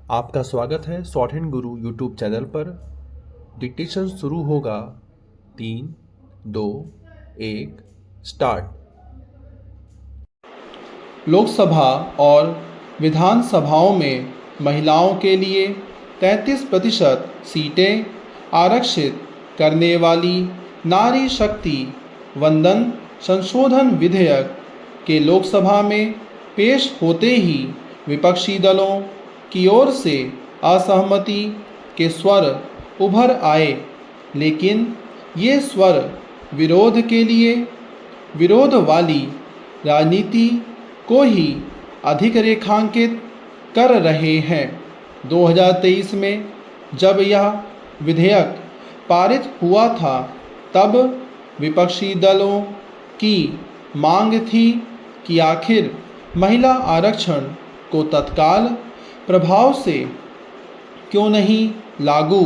आपका स्वागत है शॉर्ट हैंड गुरु यूट्यूब चैनल पर। डिक्टेशन शुरू होगा। 3, 2, 1 स्टार्ट। लोकसभा और विधानसभाओं में महिलाओं के लिए 33% सीटें आरक्षित करने वाली नारी शक्ति वंदन संशोधन विधेयक के लोकसभा में पेश होते ही विपक्षी दलों की ओर से असहमति के स्वर उभर आए, लेकिन ये स्वर विरोध वाली राजनीति को ही अधिक रेखांकित कर रहे हैं। 2023 में जब यह विधेयक पारित हुआ था, तब विपक्षी दलों की मांग थी कि आखिर महिला आरक्षण को तत्काल प्रभाव से क्यों नहीं लागू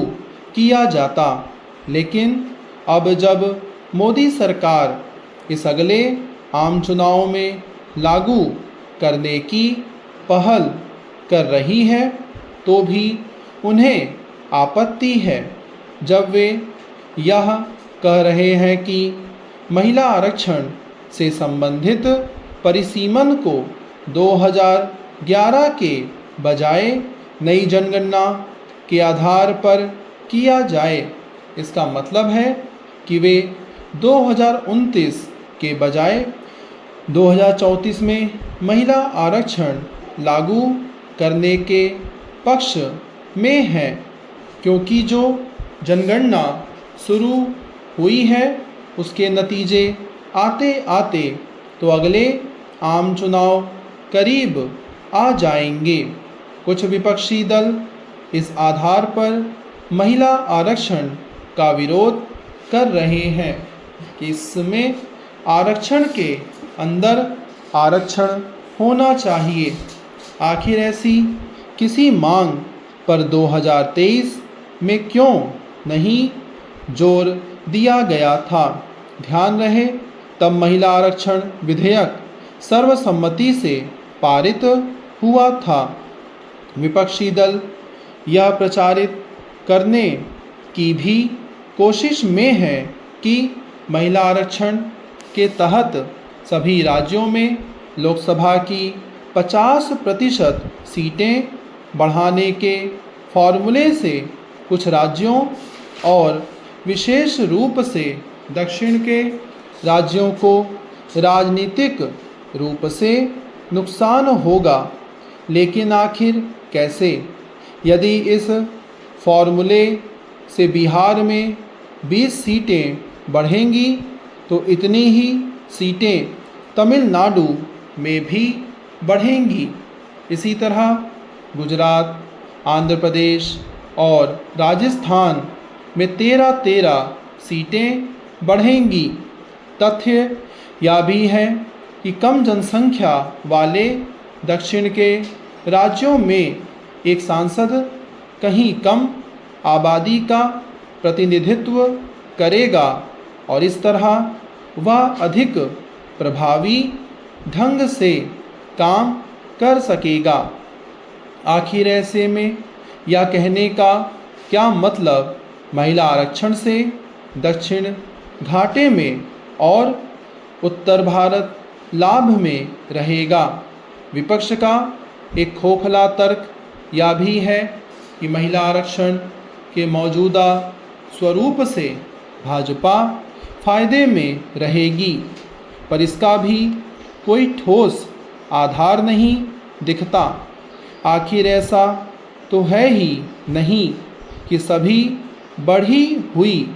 किया जाता। लेकिन अब जब मोदी सरकार इस अगले आम चुनाव में लागू करने की पहल कर रही है, तो भी उन्हें आपत्ति है जब वे यह कह रहे हैं कि महिला आरक्षण से संबंधित परिसीमन को 2011 के बजाय नई जनगणना के आधार पर किया जाए। इसका मतलब है कि वे 2029 के बजाय 2034 में महिला आरक्षण लागू करने के पक्ष में हैं, क्योंकि जो जनगणना शुरू हुई है उसके नतीजे आते आते तो अगले आम चुनाव करीब आ जाएंगे। कुछ विपक्षी दल इस आधार पर महिला आरक्षण का विरोध कर रहे हैं कि इसमें आरक्षण के अंदर आरक्षण होना चाहिए। आखिर ऐसी किसी मांग पर 2023 में क्यों नहीं जोर दिया गया था? ध्यान रहे, तब महिला आरक्षण विधेयक सर्वसम्मति से पारित हुआ था। विपक्षी दल यह प्रचारित करने की भी कोशिश में है कि महिला आरक्षण के तहत सभी राज्यों में लोकसभा की 50% सीटें बढ़ाने के फॉर्मूले से कुछ राज्यों और विशेष रूप से दक्षिण के राज्यों को राजनीतिक रूप से नुकसान होगा। लेकिन आखिर कैसे? यदि इस फॉर्मूले से बिहार में 20 सीटें बढ़ेंगी तो इतनी ही सीटें तमिलनाडु में भी बढ़ेंगी। इसी तरह गुजरात, आंध्र प्रदेश और राजस्थान में 13 सीटें बढ़ेंगी। तथ्य यह भी है कि कम जनसंख्या वाले दक्षिण के राज्यों में एक सांसद कहीं कम आबादी का प्रतिनिधित्व करेगा और इस तरह वह अधिक प्रभावी ढंग से काम कर सकेगा। आखिर ऐसे में यह कहने का क्या मतलब महिला आरक्षण से दक्षिण घाटे में और उत्तर भारत लाभ में रहेगा? विपक्ष का एक खोखला तर्क यह भी है कि महिला आरक्षण के मौजूदा स्वरूप से भाजपा फायदे में रहेगी, पर इसका भी कोई ठोस आधार नहीं दिखता। आखिर ऐसा तो है ही नहीं कि सभी बढ़ी हुई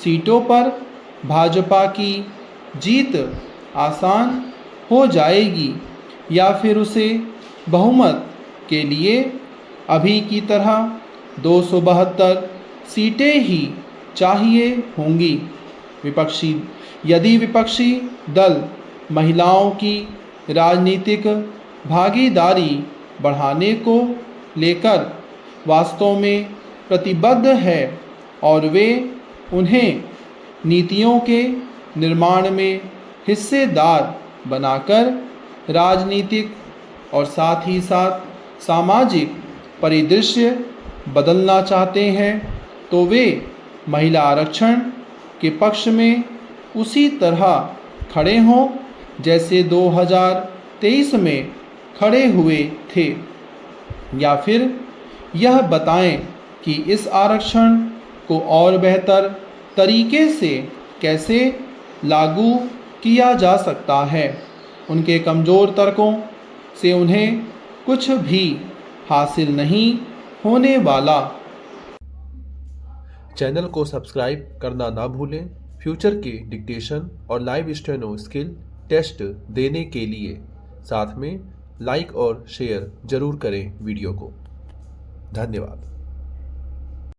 सीटों पर भाजपा की जीत आसान हो जाएगी, या फिर उसे बहुमत के लिए अभी की तरह 272 सीटें ही चाहिए होंगी। यदि विपक्षी दल महिलाओं की राजनीतिक भागीदारी बढ़ाने को लेकर वास्तव में प्रतिबद्ध है और वे उन्हें नीतियों के निर्माण में हिस्सेदार बनाकर राजनीतिक और साथ ही साथ सामाजिक परिदृश्य बदलना चाहते हैं तो वे महिला आरक्षण के पक्ष में उसी तरह खड़े हों जैसे 2023 में खड़े हुए थे, या फिर यह बताएं कि इस आरक्षण को और बेहतर तरीके से कैसे लागू किया जा सकता है। उनके कमज़ोर तर्कों से उन्हें कुछ भी हासिल नहीं होने वाला। चैनल को सब्सक्राइब करना ना भूलें। फ्यूचर के डिक्टेशन और लाइव स्टेनो स्किल टेस्ट देने के लिए साथ में लाइक और शेयर ज़रूर करें वीडियो को। धन्यवाद।